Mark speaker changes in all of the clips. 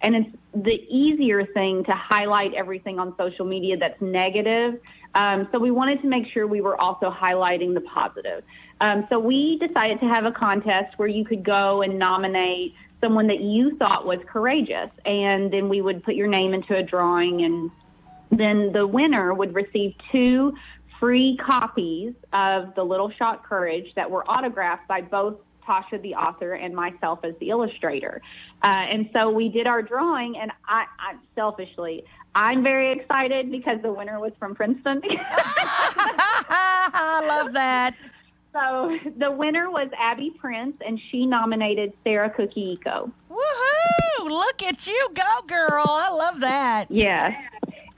Speaker 1: and it's the easier thing to highlight everything on social media that's negative. So we wanted to make sure we were also highlighting the positive. So we decided to have a contest where you could go and nominate someone that you thought was courageous, and then we would put your name into a drawing, and then the winner would receive 2 free copies of The Little Shot Courage that were autographed by both Tasha, the author, and myself as the illustrator. And so we did our drawing, and I selfishly, I'm very excited because the winner was from Princeton.
Speaker 2: I love that.
Speaker 1: So the winner was Abby Prince, and she nominated Sarah Cookie Eco.
Speaker 2: Woohoo! Look at you go, girl. I love that.
Speaker 1: Yeah.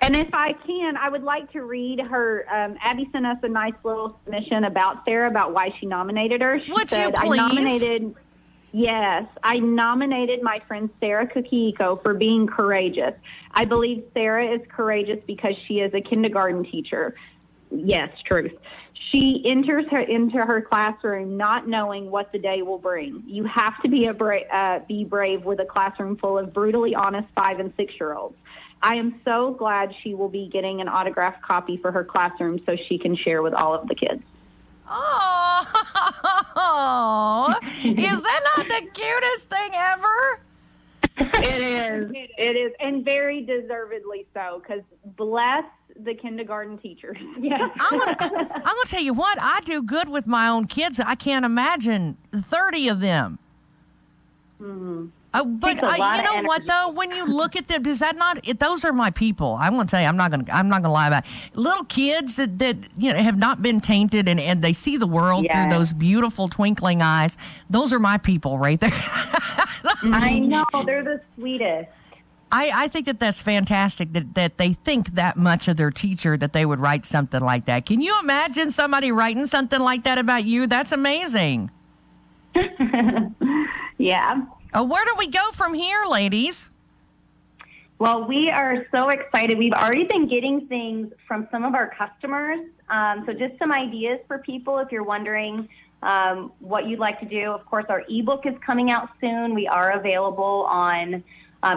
Speaker 1: And if I can, I would like to read her. Abby sent us a nice little submission about Sarah, about why she nominated her. She
Speaker 2: Would
Speaker 1: said,
Speaker 2: you please?
Speaker 1: I nominated my friend Sarah Cookie Eco for being courageous. I believe Sarah is courageous because she is a kindergarten teacher. Yes, truth. She enters into her classroom not knowing what the day will bring. You have to be brave with a classroom full of brutally honest 5- and 6-year-olds. I am so glad she will be getting an autographed copy for her classroom so she can share with all of the kids.
Speaker 2: Oh, is that not the cutest thing ever?
Speaker 1: It is, and very deservedly so, because bless the kindergarten teachers. Yeah.
Speaker 2: I'm gonna tell you what, I do good with my own kids. I can't imagine 30 of them.
Speaker 1: Mm-hmm.
Speaker 2: But you know what though? When you look at them, does that not? Those are my people. I want to tell you, I'm not gonna lie about it. Little kids that have not been tainted and they see the world through those beautiful twinkling eyes. Those are my people right there.
Speaker 1: I know, they're the sweetest.
Speaker 2: I think that's fantastic that they think that much of their teacher that they would write something like that. Can you imagine somebody writing something like that about you? That's amazing.
Speaker 1: Yeah.
Speaker 2: Where do we go from here, ladies?
Speaker 3: Well, we are so excited. We've already been getting things from some of our customers. So just some ideas for people if you're wondering what you'd like to do. Of course, our ebook is coming out soon. We are available on,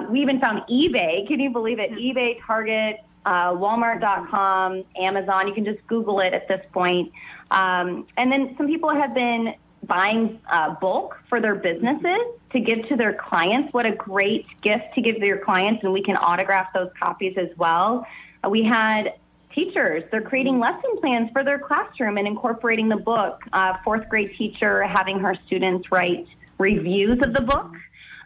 Speaker 3: we even found eBay. Can you believe it? eBay, Target, Walmart.com, Amazon. You can just Google it at this point. And then some people have been buying bulk for their businesses to give to their clients. What a great gift to give to your clients, and we can autograph those copies as well. We had teachers, they're creating lesson plans for their classroom and incorporating the book. 4th grade teacher having her students write reviews of the book.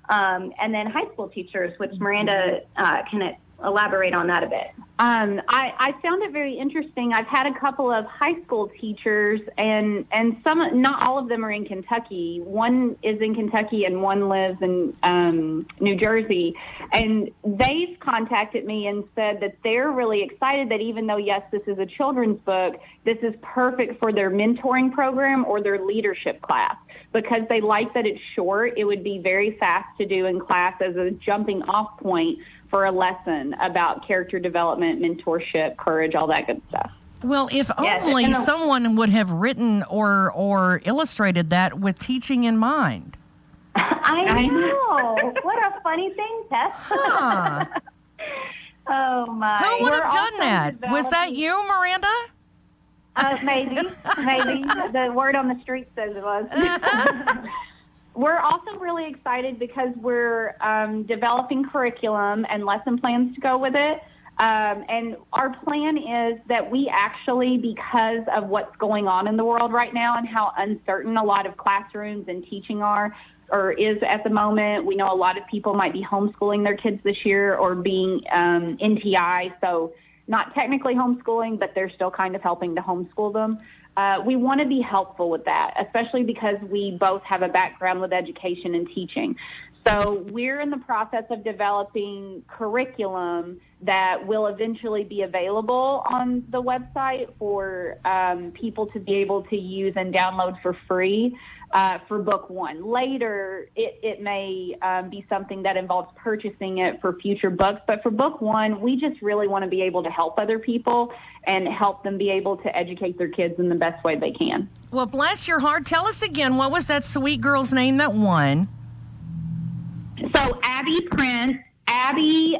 Speaker 3: And then high school teachers, which Miranda can elaborate on that a bit.
Speaker 1: I found it very interesting. I've had a couple of high school teachers, and some, not all of them are in Kentucky. One is in Kentucky and one lives in New Jersey. And they've contacted me and said that they're really excited that even though, yes, this is a children's book, this is perfect for their mentoring program or their leadership class. Because they like that it's short, it would be very fast to do in class as a jumping off point for a lesson about character development, mentorship, courage, all that good stuff.
Speaker 2: Well, if only someone would have written or illustrated that with teaching in mind.
Speaker 3: I know. What a funny thing, Tess.
Speaker 2: Huh.
Speaker 3: Oh, my.
Speaker 2: Who would have done that? Was that you, Miranda?
Speaker 1: Maybe. The word on the street says it was. We're also really excited because we're developing curriculum and lesson plans to go with it. And our plan is that we actually, because of what's going on in the world right now and how uncertain a lot of classrooms and teaching is at the moment, we know a lot of people might be homeschooling their kids this year or being NTI, so not technically homeschooling, but they're still kind of helping to homeschool them. We want to be helpful with that, especially because we both have a background with education and teaching. So we're in the process of developing curriculum that will eventually be available on the website for people to be able to use and download for free for book one. Later, it may be something that involves purchasing it for future books. But for book one, we just really want to be able to help other people and help them be able to educate their kids in the best way they can.
Speaker 2: Well, bless your heart. Tell us again, what was that sweet girl's name that won?
Speaker 1: So Abby Prince, Abby,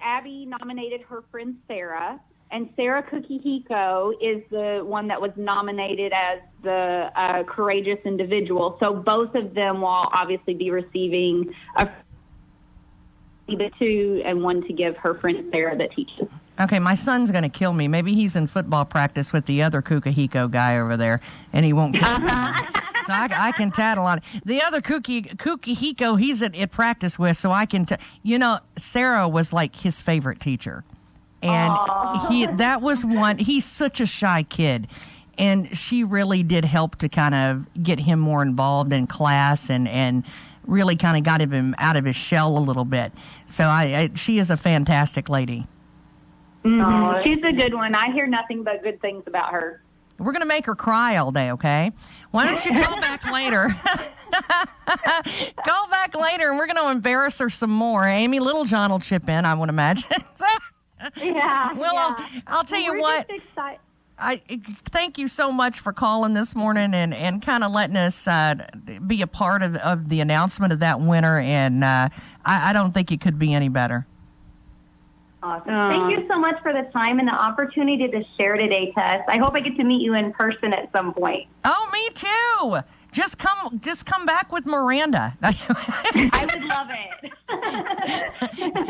Speaker 1: Abby nominated her friend Sarah, and Sarah Kukihiko is the one that was nominated as the courageous individual. So both of them will obviously be receiving two and one to give her friend Sarah that teaches.
Speaker 2: Okay, my son's going to kill me. Maybe he's in football practice with the other Kukihiko guy over there, and he won't kill me. So I can tattle on it. The other Kukihiko he's at practice with, so I can Sarah was like his favorite teacher. And he's such a shy kid. And she really did help to kind of get him more involved in class and really kind of got him out of his shell a little bit. So she is a fantastic lady.
Speaker 1: Mm-hmm. She's a good one. I hear nothing but good things about her.
Speaker 2: We're going to make her cry all day, okay? Why don't you call back later? Call back later, and we're going to embarrass her some more. Amy Littlejohn will chip in, I would imagine.
Speaker 1: Yeah.
Speaker 2: Well, I'll tell you what. I thank you so much for calling this morning and kind of letting us be a part of the announcement of that winner. And I don't think it could be any better.
Speaker 3: Awesome. Thank you so much for the time and the opportunity to share today, Tess. I hope I get to meet you in person at some point.
Speaker 2: Oh, me too. Just come back with Miranda.
Speaker 3: I would love it.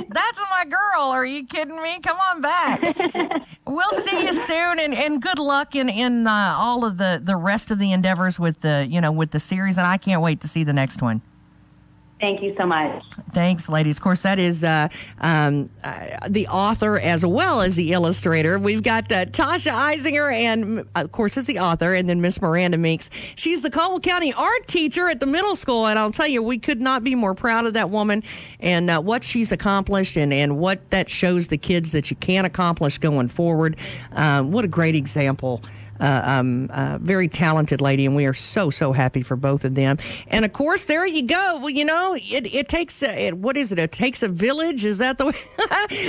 Speaker 2: That's my girl. Are you kidding me? Come on back. We'll see you soon, and good luck in all of the rest of the endeavors with the series. And I can't wait to see the next one.
Speaker 3: Thank you so much.
Speaker 2: Thanks, ladies. Of course, that is the author as well as the illustrator. We've got Tasha Eizinger, and of course, is the author, and then Miss Miranda Meeks. She's the Caldwell County art teacher at the middle school, and I'll tell you, we could not be more proud of that woman and what she's accomplished and what that shows the kids that you can accomplish going forward. What a great example. Very talented lady, and we are so happy for both of them. And of course, there you go. Well, it takes it takes a village. Is that the way?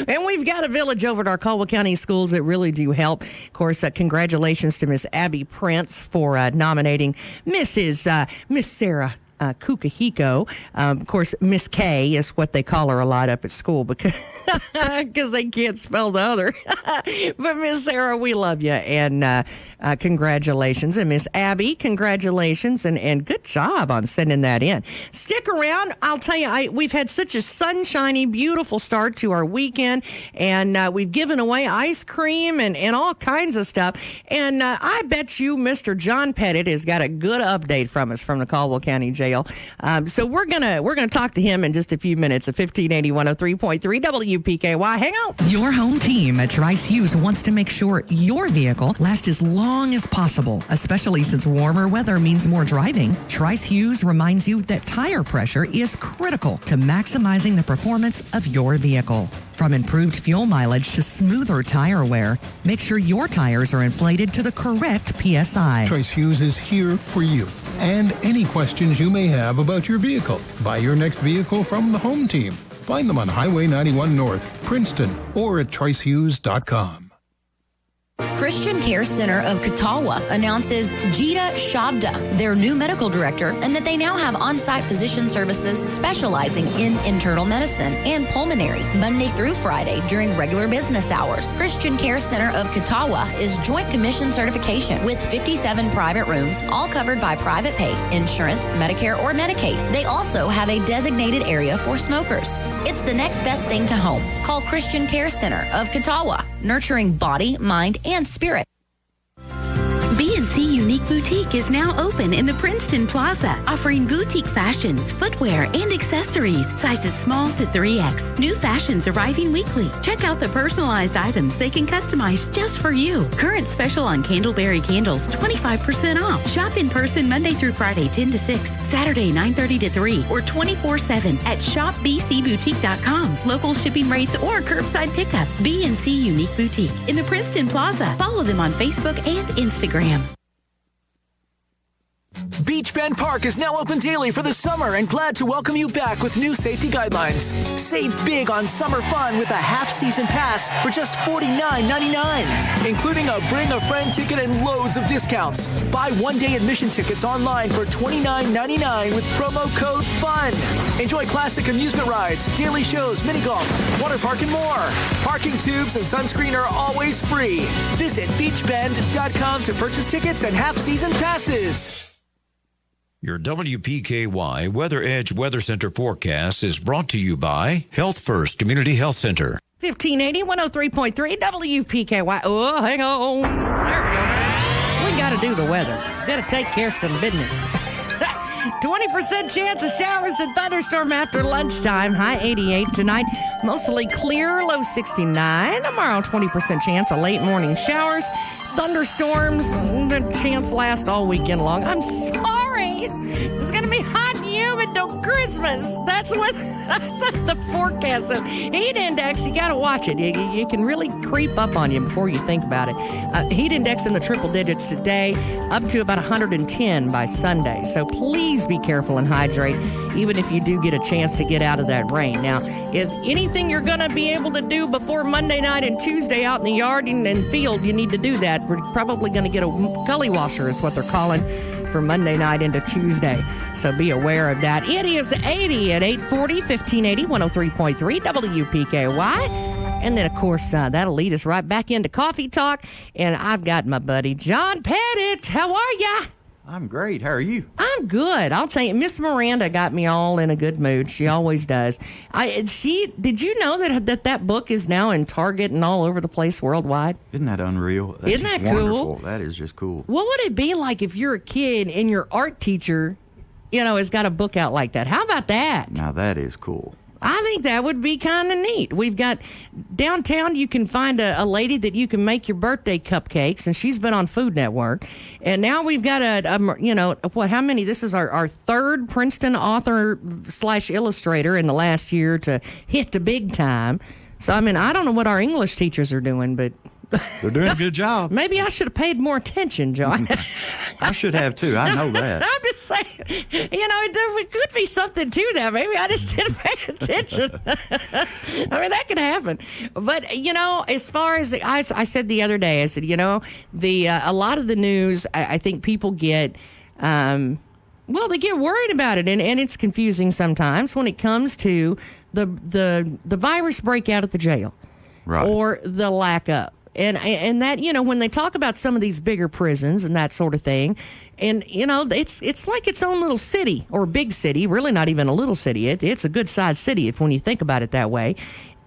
Speaker 2: And we've got a village over at our Caldwell County schools that really do help. Of course, congratulations to Miss Abby Prince for nominating Miss Sarah Kukihiko. Of course, Miss K is what they call her a lot up at school because they can't spell the other. But Miss Sarah, we love you, and congratulations. And Miss Abby, congratulations, and good job on sending that in. Stick around. I'll tell you, we've had such a sunshiny, beautiful start to our weekend, and we've given away ice cream and all kinds of stuff. And I bet you Mr. John Pettit has got a good update from us from the Caldwell County Jail. So we're gonna talk to him in just a few minutes at 1580 103.3 WPKY. Hang on.
Speaker 4: Your home team at Trice Hughes wants to make sure your vehicle lasts as long as possible, especially since warmer weather means more driving. Trice Hughes reminds you that tire pressure is critical to maximizing the performance of your vehicle. From improved fuel mileage to smoother tire wear, make sure your tires are inflated to the correct PSI.
Speaker 5: Trice Hughes is here for you and any questions you may have about your vehicle. Buy your next vehicle from the home team. Find them on Highway 91 North, Princeton, or at tricehughes.com.
Speaker 6: Christian Care Center of Catawba announces Jita Shabda, their new medical director, and that they now have on-site physician services specializing in internal medicine and pulmonary, Monday through Friday during regular business hours. Christian Care Center of Catawba is Joint Commission certification with 57 private rooms, all covered by private pay, insurance, Medicare, or Medicaid. They also have a designated area for smokers. It's the next best thing to home. Call Christian Care Center of Catawba, nurturing body, mind, and spirit.
Speaker 7: B&C Unique Boutique is now open in the Princeton Plaza, offering boutique fashions, footwear, and accessories, sizes small to 3X. New fashions arriving weekly. Check out the personalized items they can customize just for you. Current special on Candleberry candles, 25% off. Shop in person Monday through Friday, 10 to 6, Saturday, 9:30 to 3, or 24/7 at shopbcboutique.com. Local shipping rates or curbside pickup. B&C Unique Boutique in the Princeton Plaza. Follow them on Facebook and Instagram.
Speaker 8: Beach Bend Park is now open daily for the summer and glad to welcome you back with new safety guidelines. Save big on summer fun with a half-season pass for just $49.99, including a Bring a Friend ticket and loads of discounts. Buy one-day admission tickets online for $29.99 with promo code FUN. Enjoy classic amusement rides, daily shows, mini golf, water park, and more. Parking tubes and sunscreen are always free. Visit beachbend.com to purchase tickets and half-season passes.
Speaker 9: Your WPKY Weather Edge Weather Center forecast is brought to you by Health First Community Health Center.
Speaker 2: 1580, 103.3 WPKY. Oh, hang on. There we go. We got to do the weather. Got to take care of some business. 20% chance of showers and thunderstorm after lunchtime. High 88 tonight. Mostly clear, low 69. Tomorrow, 20% chance of late morning showers. Thunderstorms, the chance lasts all weekend long. I'm sorry. It's going to be hot and humid till Christmas. That's what the forecast says. Heat index, you got to watch it. You can really creep up on you before you think about it. Heat index in the triple digits today, up to about 110 by Sunday. So please be careful and hydrate, even if you do get a chance to get out of that rain. Now, if anything you're going to be able to do before Monday night and Tuesday out in the yard and field, you need to do that. We're probably going to get a gully washer is what they're calling for Monday night into Tuesday. So be aware of that. It is 80 at 840, 1580, 103.3 WPKY. And then, of course, that'll lead us right back into Coffee Talk. And I've got my buddy John Pettit. How are ya?
Speaker 10: I'm great. How are you?
Speaker 2: I'm good. I'll tell you, Miss Miranda got me all in a good mood. She always does. Did you know that book is now in Target and all over the place worldwide?
Speaker 10: Isn't that unreal?
Speaker 2: Isn't that
Speaker 10: wonderful.
Speaker 2: cool?
Speaker 10: That is just cool.
Speaker 2: What would it be like if you're a kid and your art teacher, has got a book out like that? How about that?
Speaker 10: Now that is cool.
Speaker 2: I think that would be kind of neat. We've got downtown, you can find a lady that you can make your birthday cupcakes, and she's been on Food Network. And now we've got how many? This is our third Princeton author / illustrator in the last year to hit the big time. So, I don't know what our English teachers are doing, but
Speaker 10: they're doing a good job.
Speaker 2: Maybe I should have paid more attention, John.
Speaker 10: I should have, too. I know that.
Speaker 2: I'm just saying, there could be something to that. Maybe I just didn't pay attention. That could happen. But, as far as I said the other day, I said, a lot of the news, I think people get, they get worried about it. And it's confusing sometimes when it comes to the virus breakout at the jail.
Speaker 10: Right.
Speaker 2: Or the lack of. And that, when they talk about some of these bigger prisons and that sort of thing, and, it's like its own little city or big city, really not even a little city. It's a good-sized city when you think about it that way.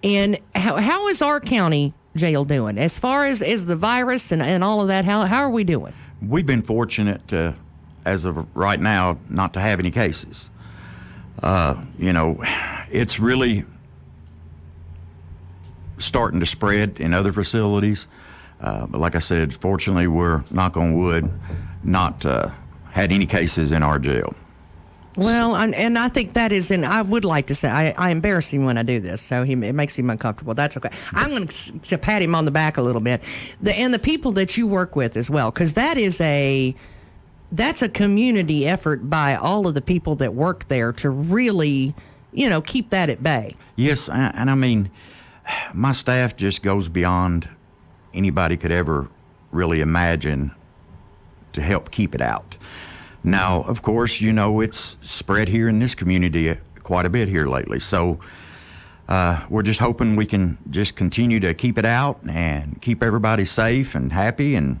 Speaker 2: And how is our county jail doing? As far as the virus and all of that, how are we doing?
Speaker 10: We've been fortunate to, as of right now, not to have any cases. It's really starting to spread in other facilities. But like I said, fortunately, we're, knock on wood, not had any cases in our jail.
Speaker 2: Well, and I think that is, and I would like to say, I embarrass him when I do this, so it makes him uncomfortable. That's okay. I'm going to pat him on the back a little bit. And the people that you work with as well, because that's a community effort by all of the people that work there to really, keep that at bay.
Speaker 10: Yes, and my staff just goes beyond anybody could ever really imagine to help keep it out. Now, of course, it's spread here in this community quite a bit here lately. So we're just hoping we can just continue to keep it out and keep everybody safe and happy. And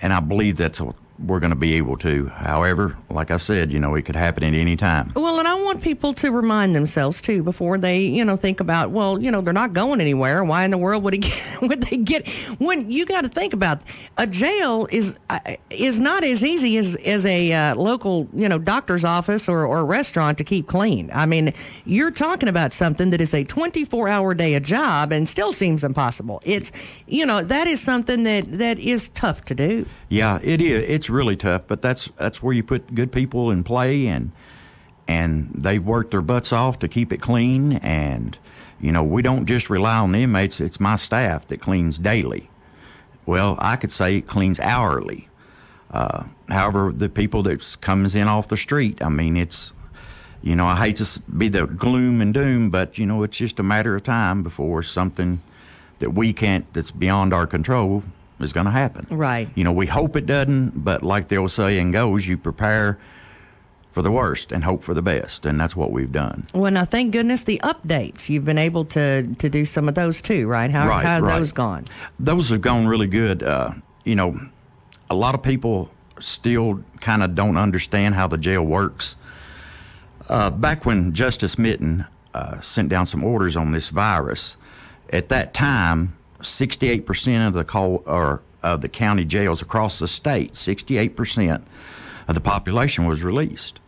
Speaker 10: I believe that's what we're going to be able to. However, like I said, it could happen at any time.
Speaker 2: Well, and I want people to remind themselves, too, before they, think about, they're not going anywhere. Why in the world would they get? When you got to think about a jail is not as easy as a local, doctor's office or restaurant to keep clean. You're talking about something that is a 24-hour day a job and still seems impossible. It's, that is something that is tough to do.
Speaker 10: Yeah, it is. It's really tough, but that's where you put good people in play, and they've worked their butts off to keep it clean. And we don't just rely on the inmates. It's my staff that cleans daily. Well, I could say it cleans hourly. However, the people that comes in off the street, I mean, it's, I hate to be the gloom and doom, but, it's just a matter of time before something that that's beyond our control is going to happen.
Speaker 2: Right.
Speaker 10: We hope it doesn't, but like the old saying goes, you prepare for the worst and hope for the best, and that's what we've done.
Speaker 2: Well, now, thank goodness the updates. You've been able to do some of those too, right? How have those gone?
Speaker 10: Those have gone really good. A lot of people still kind of don't understand how the jail works. Back when Justice Mitten sent down some orders on this virus, at that time, 68% of the county jails across the state, 68% of the population was released.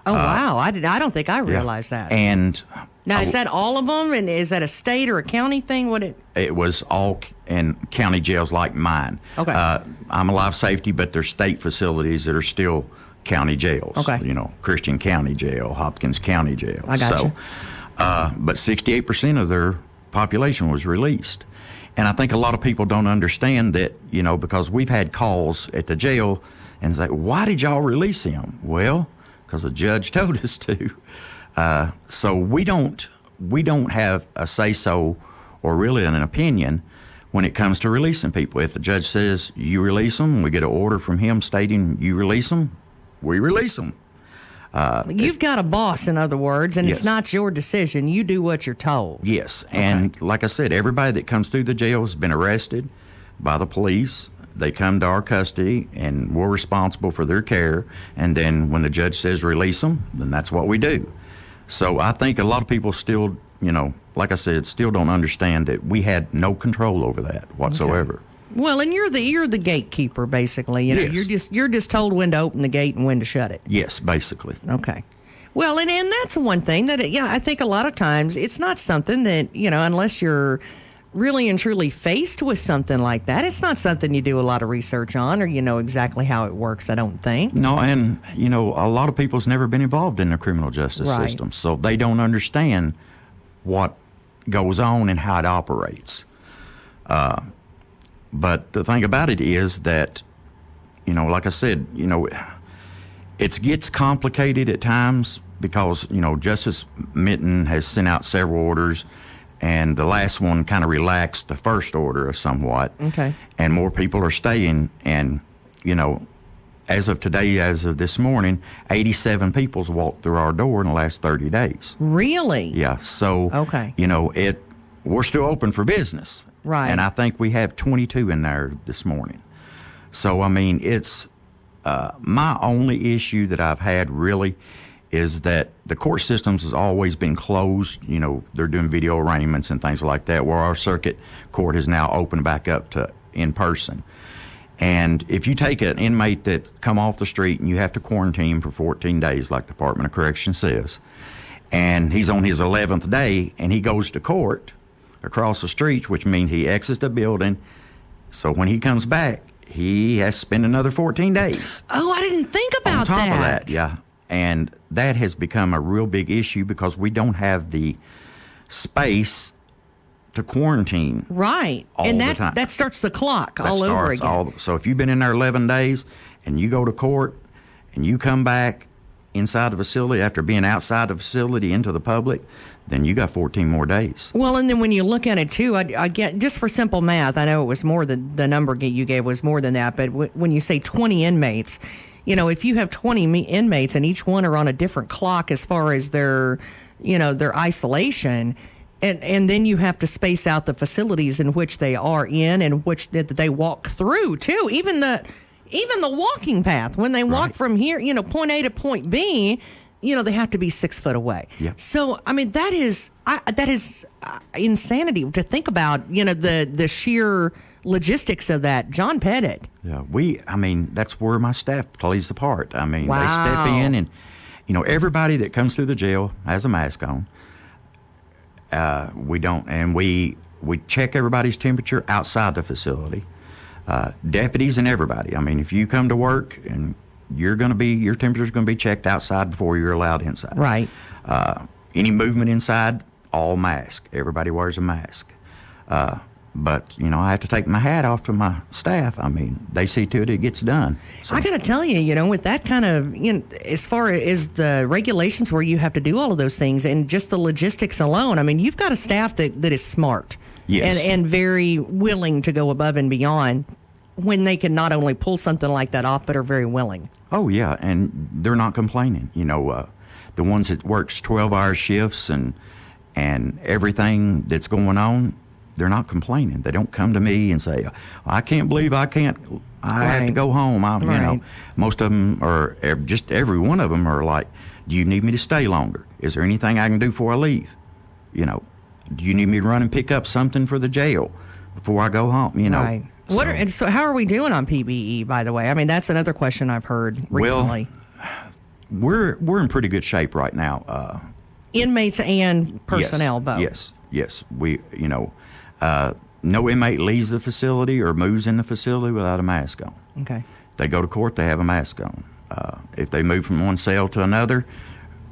Speaker 2: Oh, wow. I don't think I realized that.
Speaker 10: And
Speaker 2: now, is that all of them? And is that a state or a county thing?
Speaker 10: It was all in county jails like mine.
Speaker 2: Okay.
Speaker 10: I'm a life safety, but there's state facilities that are still county jails.
Speaker 2: Okay.
Speaker 10: Christian County Jail, Hopkins County Jail.
Speaker 2: I got you.
Speaker 10: But 68% of their population was released. And I think a lot of people don't understand that, because we've had calls at the jail and say, why did y'all release him? Well, because the judge told us to. So we don't have a say-so or really an opinion when it comes to releasing people. If the judge says you release them, we get an order from him stating you release them, we release them.
Speaker 2: You've got a boss, in other words, and
Speaker 10: Yes.
Speaker 2: it's not your decision. You do what you're told.
Speaker 10: Yes, and like I said, everybody that comes through the jail has been arrested by the police. They come to our custody, and we're responsible for their care. And then when the judge says release them, then that's what we do. So I think a lot of people still, like I said, still don't understand that we had no control over that whatsoever.
Speaker 2: Okay. Well, and you're the gatekeeper, basically.
Speaker 10: Yes.
Speaker 2: You're just told when to open the gate and when to shut it.
Speaker 10: Yes, basically.
Speaker 2: Okay. Well, and that's one thing that I think a lot of times it's not something that unless you're really and truly faced with something like that, it's not something you do a lot of research on, or you know exactly how it works, I don't think.
Speaker 10: No, and a lot of people's never been involved in the criminal justice
Speaker 2: Right.
Speaker 10: system, so they don't understand what goes on and how it operates. But the thing about it is that, like I said, it gets complicated at times because, Justice Mitten has sent out several orders, and the last one kind of relaxed the first order somewhat.
Speaker 2: Okay.
Speaker 10: And more people are staying, and, as of today, as of this morning, 87 people's walked through our door in the last 30 days.
Speaker 2: Really?
Speaker 10: Yeah, so,
Speaker 2: Okay.
Speaker 10: We're still open for business.
Speaker 2: Right.
Speaker 10: And I think we have 22 in there this morning. So, it's my only issue that I've had really is that the court systems has always been closed. They're doing video arraignments and things like that, where our circuit court is now open back up to in person. And if you take an inmate that come off the street and you have to quarantine for 14 days, like the Department of Corrections says, and he's on his 11th day and he goes to court across the street, which means he exits the building. So when he comes back, he has to spend another 14 days.
Speaker 2: Oh, I didn't think about that.
Speaker 10: On top of that, yeah. And that has become a real big issue because we don't have the space to quarantine.
Speaker 2: Right.
Speaker 10: All
Speaker 2: and
Speaker 10: the time.
Speaker 2: that starts the clock
Speaker 10: That
Speaker 2: all over
Speaker 10: starts
Speaker 2: again.
Speaker 10: So if you've been in there 11 days and you go to court and you come back inside the facility after being outside the facility into the public, then you got 14 more days.
Speaker 2: Well, and then when you look at it, too, I get, just for simple math, I know it was more than the number you gave was more than that, but when you say 20 inmates, if you have 20 inmates and each one are on a different clock as far as their isolation, and then you have to space out the facilities in which they are in and which that they walk through, too. Even the walking path, when they walk from here, point A to point B, they have to be 6 foot away.
Speaker 10: Yeah. So,
Speaker 2: that is insanity to think about, the sheer logistics of that. John Pettit.
Speaker 10: Yeah, that's where my staff plays the part.
Speaker 2: Wow.
Speaker 10: They step in and, everybody that comes through the jail has a mask on. We check everybody's temperature outside the facility. Deputies and everybody. If you come to work and your temperature's going to be checked outside before you're allowed inside.
Speaker 2: Right.
Speaker 10: Any movement inside, all mask. Everybody wears a mask. But, I have to take my hat off to my staff. I mean, they see to it gets done. So.
Speaker 4: I got to tell you, with that kind of, as far as the regulations where you have to do all of those things and just the logistics alone, I mean, you've got a staff that is smart and very willing to go above and beyond when they can not only pull something like that off, but are very willing.
Speaker 10: Oh, yeah, and they're not complaining. The ones that works 12-hour shifts and everything that's going on, they're not complaining. They don't come to me and say, I can't believe I have to go home. Most of them are, just every one of them are like, do you need me to stay longer? Is there anything I can do before I leave? Do you need me to run and pick up something for the jail before I go home?
Speaker 4: Right. So how are we doing on PBE, by the way? I mean, that's another question I've heard recently.
Speaker 10: Well, we're in pretty good shape right now.
Speaker 4: Inmates and personnel, both.
Speaker 10: Yes. We, no inmate leaves the facility or moves in the facility without a mask on.
Speaker 4: Okay.
Speaker 10: They go to court, they have a mask on. If they move from one cell to another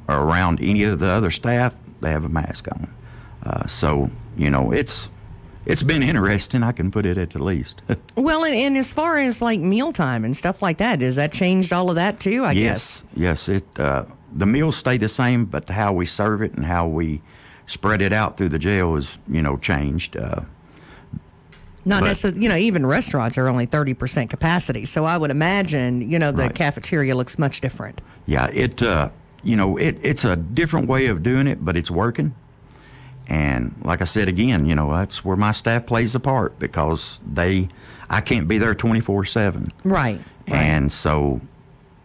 Speaker 10: or around any of the other staff, they have a mask on. So, it's been interesting, I can put it at the least.
Speaker 4: Well, and as far as like mealtime and stuff like that, has that changed all of that too, I guess?
Speaker 10: Yes. The meals stay the same, but how we serve it and how we spread it out through the jail is, changed.
Speaker 4: Not necessarily, even restaurants are only 30% capacity. So I would imagine, the cafeteria looks much different.
Speaker 10: Yeah, it's a different way of doing it, but it's working. And like I said again, that's where my staff plays a part because I can't be there 24/7.
Speaker 4: Right.
Speaker 10: And so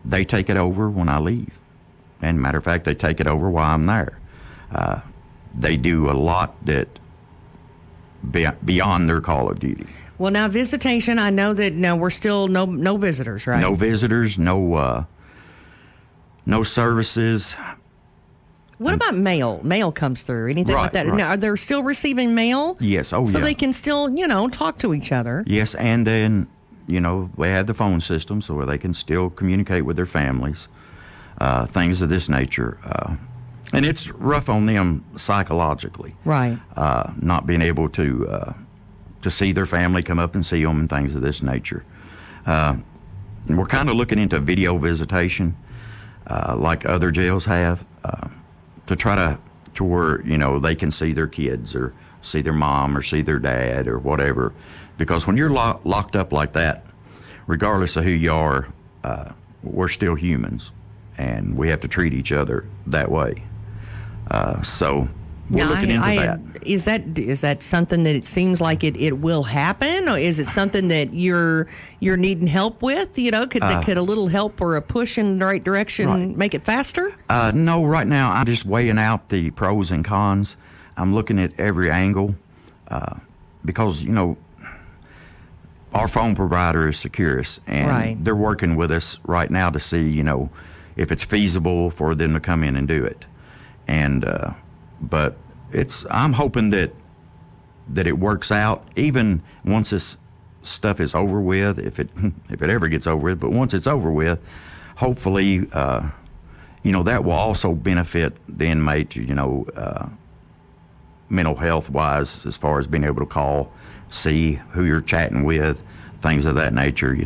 Speaker 10: they take it over when I leave. And matter of fact, they take it over while I'm there. They do a lot that beyond their call of duty.
Speaker 4: Well, now visitation, I know that we're still no visitors, right?
Speaker 10: No visitors, no services.
Speaker 4: What about mail? Mail comes through. Anything like that?
Speaker 10: Right.
Speaker 4: Now, are they still receiving mail?
Speaker 10: Yes. Oh,
Speaker 4: so
Speaker 10: yeah.
Speaker 4: they can still, talk to each other.
Speaker 10: Yes, and then, they have the phone system so where they can still communicate with their families, things of this nature. And it's rough on them psychologically.
Speaker 4: Right.
Speaker 10: Not being able to see their family come up and see them and things of this nature. And we're kind of looking into video visitation like other jails have. To try to where, they can see their kids or see their mom or see their dad or whatever. Because when you're locked up like that, regardless of who you are, we're still humans. And we have to treat each other that way. So we're looking into that.
Speaker 4: Is that something that it seems like it will happen, or is it something that you're needing help with? Could a little help or a push in the right direction make it faster?
Speaker 10: No, right now I'm just weighing out the pros and cons. I'm looking at every angle because our phone provider is Securus, and they're working with us right now to see if it's feasible for them to come in and do it. And but I'm hoping that it works out even once this stuff is over with, if it ever gets over with. But once it's over with, hopefully that will also benefit the inmate, mental health wise, as far as being able to call, see who you're chatting with, things of that nature.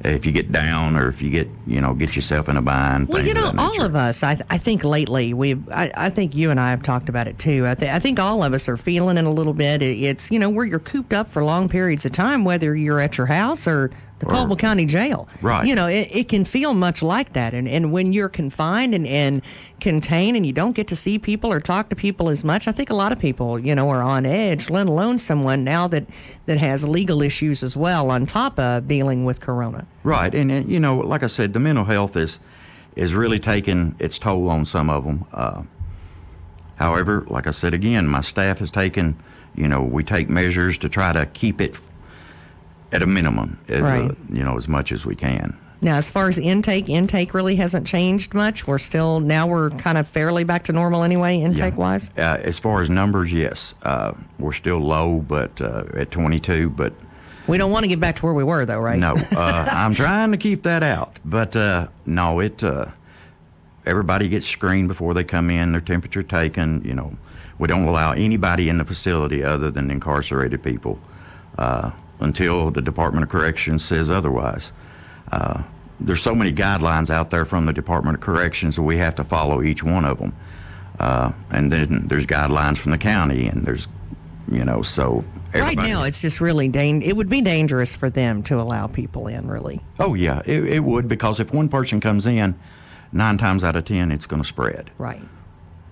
Speaker 10: If you get down or if you get yourself in a bind.
Speaker 4: Well, all of us, I think lately, I think you and I have talked about it too. I think all of us are feeling it a little bit. It's, where you're cooped up for long periods of time, whether you're at your house or the Caldwell County Jail.
Speaker 10: Right.
Speaker 4: It can feel much like that. And when you're confined and contained and you don't get to see people or talk to people as much, I think a lot of people, are on edge, let alone someone now that has legal issues as well on top of dealing with corona.
Speaker 10: Right. And like I said, the mental health is really taking its toll on some of them. However, like I said again, my staff has taken, we take measures to try to keep it at a minimum, as much as we can.
Speaker 4: Now, as far as intake really hasn't changed much. We're kind of fairly back to normal anyway, intake-wise?
Speaker 10: As far as numbers, yes. We're still low, but at 22, but...
Speaker 4: We don't want to get back to where we were, though, right?
Speaker 10: No. I'm trying to keep that out. But, no, everybody gets screened before they come in, their temperature taken. We don't allow anybody in the facility other than incarcerated people until the Department of Corrections says otherwise. There's so many guidelines out there from the Department of Corrections that we have to follow each one of them. And then there's guidelines from the county, and there's, so
Speaker 4: right now it's just really it would be dangerous for them to allow people in, really.
Speaker 10: Oh, yeah, it would, because if one person comes in, 9 times out of 10, it's going to spread.
Speaker 4: Right.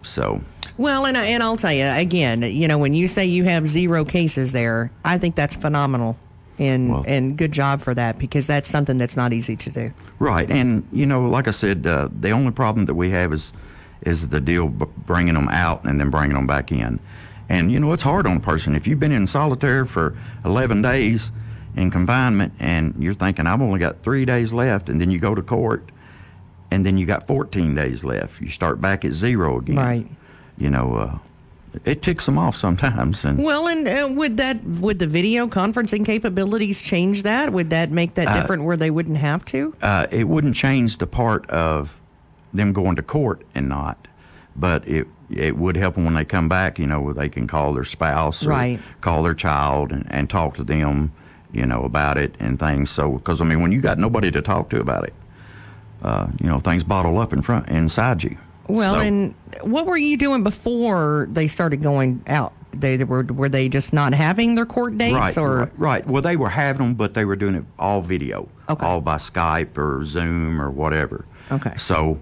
Speaker 10: So.
Speaker 4: Well, and I'll tell you, again, when you say you have 0 cases there, I think that's phenomenal. And good job for that, because that's something that's not easy to do.
Speaker 10: Right. And, like I said, the only problem that we have is the deal bringing them out and then bringing them back in. And, it's hard on a person. If you've been in solitary for 11 days in confinement and you're thinking, I've only got 3 days left, and then you go to court and then you got 14 days left. You start back at 0 again.
Speaker 4: Right.
Speaker 10: It ticks them off sometimes. And
Speaker 4: well, and would the video conferencing capabilities change that? Would that make that different where they wouldn't have to?
Speaker 10: It wouldn't change the part of them going to court and not, but it would help them when they come back, where they can call their spouse or call their child and talk to them, about it and things. So, because, when you got nobody to talk to about it, things bottle up inside you.
Speaker 4: Well,
Speaker 10: so,
Speaker 4: and what were you doing before they started going out? Were they just not having their court dates?
Speaker 10: Right. Well, they were having them, but they were doing it all video, all by Skype or Zoom or whatever.
Speaker 4: Okay.
Speaker 10: So,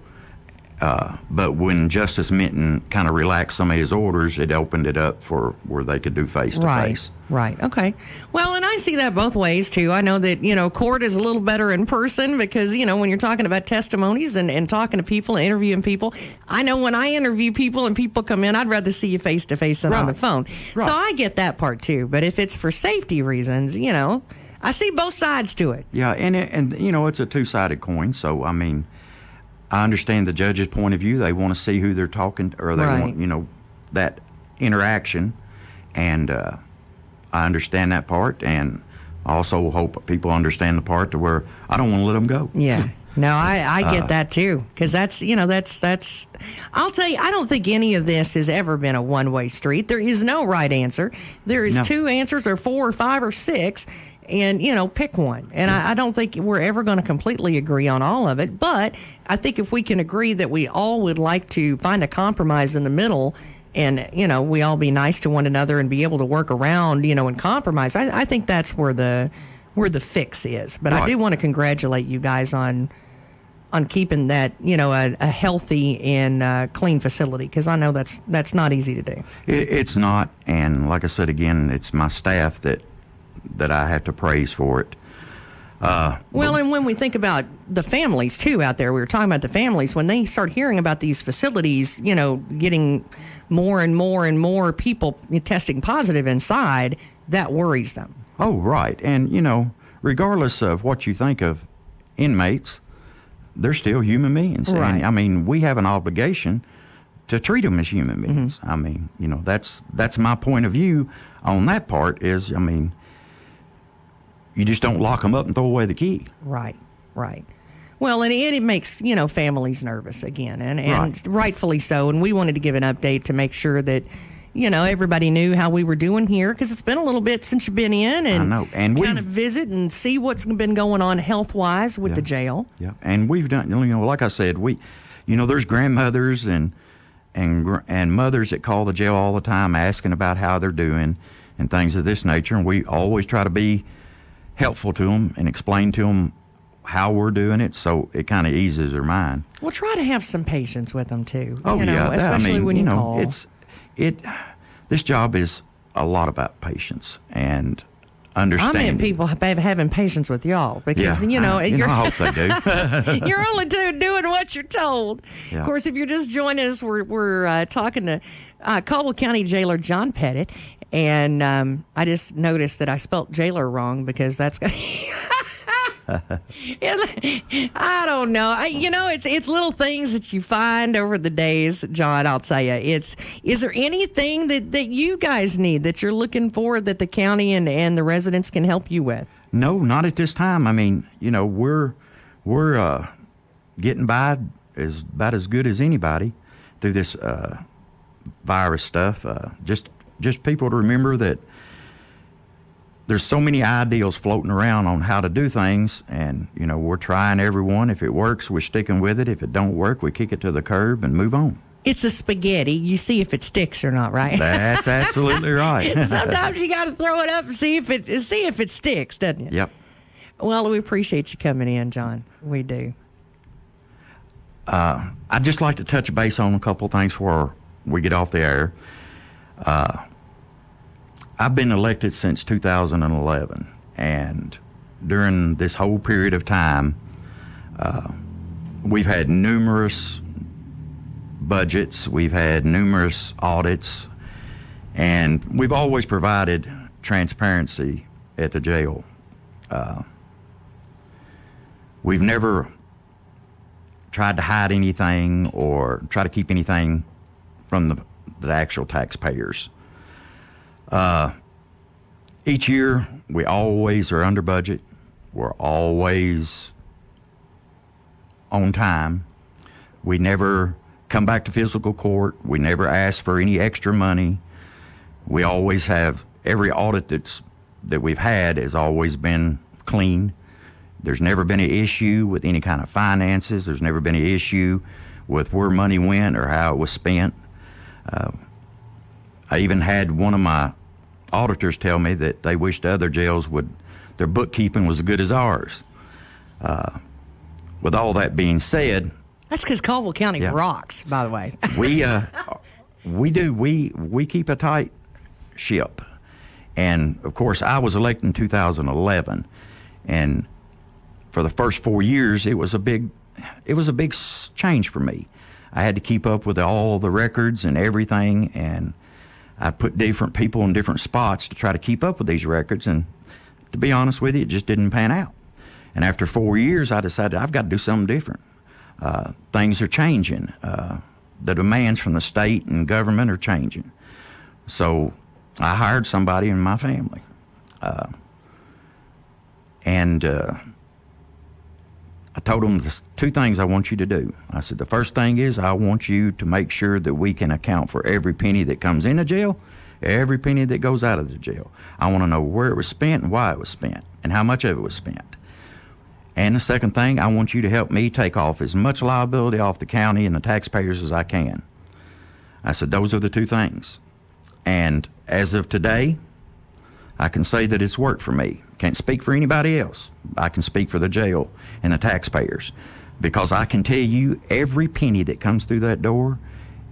Speaker 10: but when Justice Minton kind of relaxed some of his orders, it opened it up for where they could do face-to-face.
Speaker 4: Right. Okay. Well, and I see that both ways, too. I know that, court is a little better in person because, when you're talking about testimonies and talking to people and interviewing people, I know when I interview people and people come in, I'd rather see you face-to-face than on the phone. Right. So I get that part, too. But if it's for safety reasons, I see both sides to it.
Speaker 10: Yeah, and it's a two-sided coin. So, I understand the judge's point of view. They want to see who they're talking to, or they want, that interaction. And I understand that part, and I also hope people understand the part to where I don't want to let them go.
Speaker 4: Yeah. No, I get that too, because that's I'll tell you, I don't think any of this has ever been a one-way street. There is no right answer. There is 2 answers, or 4 or 5 or 6, and, pick one. And I don't think we're ever going to completely agree on all of it, but I think if we can agree that we all would like to find a compromise in the middle, and, we all be nice to one another and be able to work around, and compromise, I think that's where the fix is. But I do want to congratulate you guys on keeping that, a healthy and clean facility, because I know that's not easy to do.
Speaker 10: It's not, and like I said again, it's my staff that I have to praise for it.
Speaker 4: Well, and when we think about the families, too, out there, we were talking about the families, when they start hearing about these facilities, getting more and more and more people testing positive inside, that worries them.
Speaker 10: Oh, right. And, regardless of what you think of inmates, they're still human beings.
Speaker 4: Right.
Speaker 10: And, we have an obligation to treat them as human beings.
Speaker 4: Mm-hmm.
Speaker 10: That's my point of view on that part is, you just don't lock them up and throw away the key.
Speaker 4: Right. Well, and it makes, families nervous again, and rightfully so. And we wanted to give an update to make sure that, everybody knew how we were doing here, because it's been a little bit since you've been in, and,
Speaker 10: I know. And
Speaker 4: kind of visit and see what's been going on health-wise with the jail.
Speaker 10: Yeah, and we've done, like I said, there's grandmothers and mothers that call the jail all the time asking about how they're doing and things of this nature, and we always try to be helpful to them and explain to them how we're doing it, so it kind of eases their mind.
Speaker 4: Well, try to have some patience with them too.
Speaker 10: Oh,
Speaker 4: especially when you call.
Speaker 10: This job is a lot about patience and understanding.
Speaker 4: I mean, people having patience with y'all, because
Speaker 10: I hope they do.
Speaker 4: You're only doing what you're told. Yeah. Of course, if you're just joining us, we're talking to Caldwell County Jailor John Pettit. And I just noticed that I spelt Jailor wrong, because that's I don't know. It's little things that you find over the days, John. I'll tell you. Is there anything that you guys need that you're looking for that the county and the residents can help you with?
Speaker 10: No, not at this time. I mean, we're getting by about as good as anybody through this virus stuff. Just people to remember that there's so many ideals floating around on how to do things, and, you know, we're trying every one. If it works, we're sticking with it. If it don't work, we kick it to the curb and move on.
Speaker 2: It's a spaghetti. You see if it sticks or not, right?
Speaker 10: That's absolutely right.
Speaker 2: Sometimes you got to throw it up and see if it sticks, doesn't it?
Speaker 10: Yep.
Speaker 2: Well, we appreciate you coming in, John. We do.
Speaker 10: I'd just like to touch base on a couple things before we get off the air. I've been elected since 2011, and during this whole period of time, we've had numerous budgets, we've had numerous audits, and we've always provided transparency at the jail. We've never tried to hide anything or try to keep anything from the actual taxpayers. Each year, we always are under budget. We're always on time. We never come back to physical court. We never ask for any extra money. We always have, every audit that we've had has always been clean. There's never been an issue with any kind of finances. There's never been an issue with where money went or how it was spent. I even had one of my auditors tell me that they wished other jails their bookkeeping was as good as ours. With all that being said,
Speaker 2: that's because Caldwell County rocks, by the way.
Speaker 10: We keep a tight ship, and of course I was elected in 2011, and for the first 4 years it was a big change for me. I had to keep up with all the records and everything, and I put different people in different spots to try to keep up with these records, and to be honest with you, it just didn't pan out. And after 4 years, I decided I've got to do something different. Things are changing. The demands from the state and government are changing. So I hired somebody in my family. I told them the two things I want you to do. I said, the first thing is I want you to make sure that we can account for every penny that comes into jail, every penny that goes out of the jail. I want to know where it was spent and why it was spent and how much of it was spent. And the second thing, I want you to help me take off as much liability off the county and the taxpayers as I can. I said, those are the two things. And as of today, I can say that it's worked for me. Can't speak for anybody else. I can speak for the jail and the taxpayers, because I can tell you every penny that comes through that door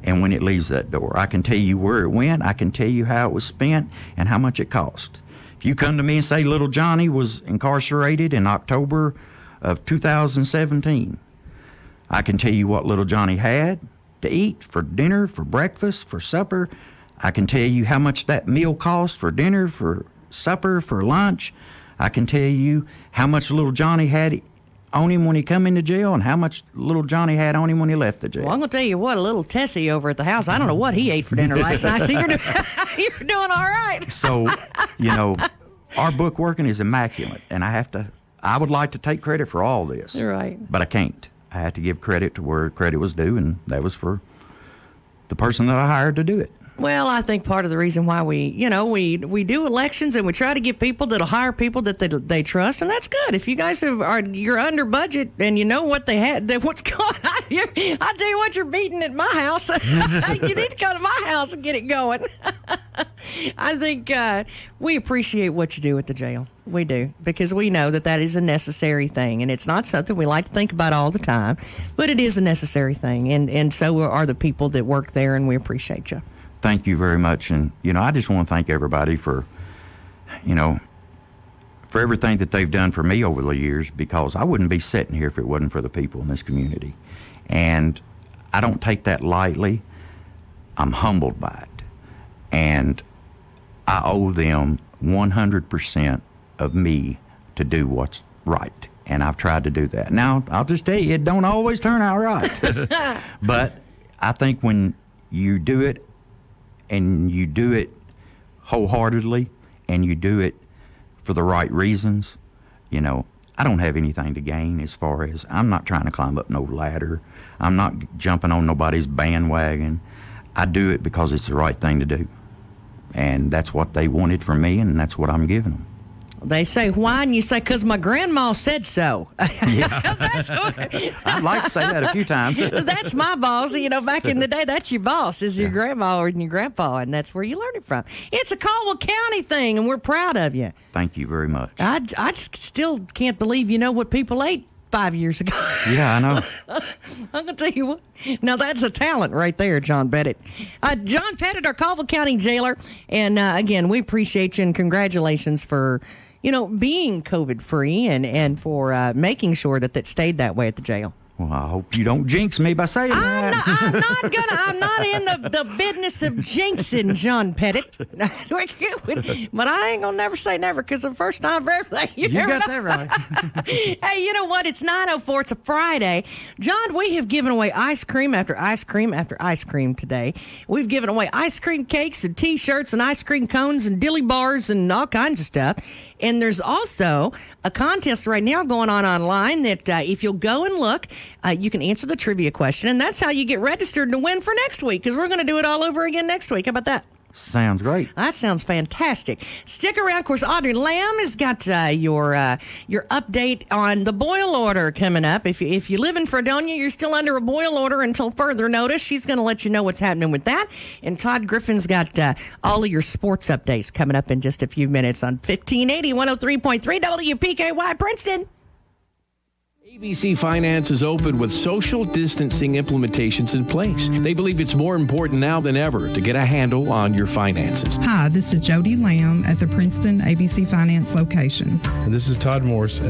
Speaker 10: and when it leaves that door. I can tell you where it went. I can tell you how it was spent and how much it cost. If you come to me and say little Johnny was incarcerated in October of 2017, I can tell you what little Johnny had to eat for dinner, for breakfast, for supper. I can tell you how much that meal cost for dinner, for supper, for lunch. I can tell you how much little Johnny had on him when he come into jail and how much little Johnny had on him when he left the jail.
Speaker 2: Well, I'm going to tell you what, a little Tessie over at the house, I don't know what he ate for dinner last night, so you're doing all right.
Speaker 10: So, you know, our book working is immaculate, and I would like to take credit for all this.
Speaker 2: You're right.
Speaker 10: But I can't. I have to give credit to where credit was due, and that was for the person that I hired to do it.
Speaker 2: Well, I think part of the reason why we do elections and we try to get people that'll hire people that they trust, and that's good. If you guys you're under budget and you know what they had, what's going on, I tell you what, you're beating at my house. You need to come to my house and get it going. I think we appreciate what you do at the jail. We do, because we know that is a necessary thing, and it's not something we like to think about all the time, but it is a necessary thing, and so are the people that work there, and we appreciate you.
Speaker 10: Thank you very much. And, I just want to thank everybody for everything that they've done for me over the years, because I wouldn't be sitting here if it wasn't for the people in this community. And I don't take that lightly. I'm humbled by it. And I owe them 100% of me to do what's right. And I've tried to do that. Now, I'll just tell you, it don't always turn out right. But I think when you do it, and you do it wholeheartedly, and you do it for the right reasons, I don't have anything to gain as far as I'm not trying to climb up no ladder. I'm not jumping on nobody's bandwagon. I do it because it's the right thing to do. And that's what they wanted from me, and that's what I'm giving them.
Speaker 2: They say why, and you say, because my grandma said so.
Speaker 10: Yeah. I'd like to say that a few times.
Speaker 2: That's my boss. Back in the day, that's your boss, is your grandma or your grandpa, and that's where you learn it from. It's a Caldwell County thing, and we're proud of you.
Speaker 10: Thank you very much.
Speaker 2: I just still can't believe you know what people ate 5 years ago.
Speaker 10: Yeah, I know.
Speaker 2: I'm going to tell you what. Now, that's a talent right there, John Pettit. John Pettit, our Caldwell County jailer. And, again, we appreciate you and congratulations for, being COVID-free and for making sure that stayed that way at the jail.
Speaker 10: Well, I hope you don't jinx me by saying that.
Speaker 2: I'm not in the business of jinxing, John Pettit. But I ain't gonna never say never, because the first time for everything.
Speaker 10: You got that right.
Speaker 2: Hey, you know what? It's 9:04. It's a Friday. John, we have given away ice cream after ice cream after ice cream today. We've given away ice cream cakes and T-shirts and ice cream cones and dilly bars and all kinds of stuff. And there's also a contest right now going on online that if you'll go and look, you can answer the trivia question, and that's how you get registered to win for next week, because we're going to do it all over again next week. How about that?
Speaker 10: Sounds great.
Speaker 2: That sounds fantastic. Stick around. Of course, Audrey Lamb has got your update on the boil order coming up. If you live in Fredonia, you're still under a boil order until further notice. She's going to let you know what's happening with that. And Todd Griffin's got all of your sports updates coming up in just a few minutes on 1580 103.3 WPKY Princeton.
Speaker 11: ABC Finance is open with social distancing implementations in place. They believe it's more important now than ever to get a handle on your finances.
Speaker 12: Hi, this is Jody Lamb at the Princeton ABC Finance location.
Speaker 13: And this is Todd Morse at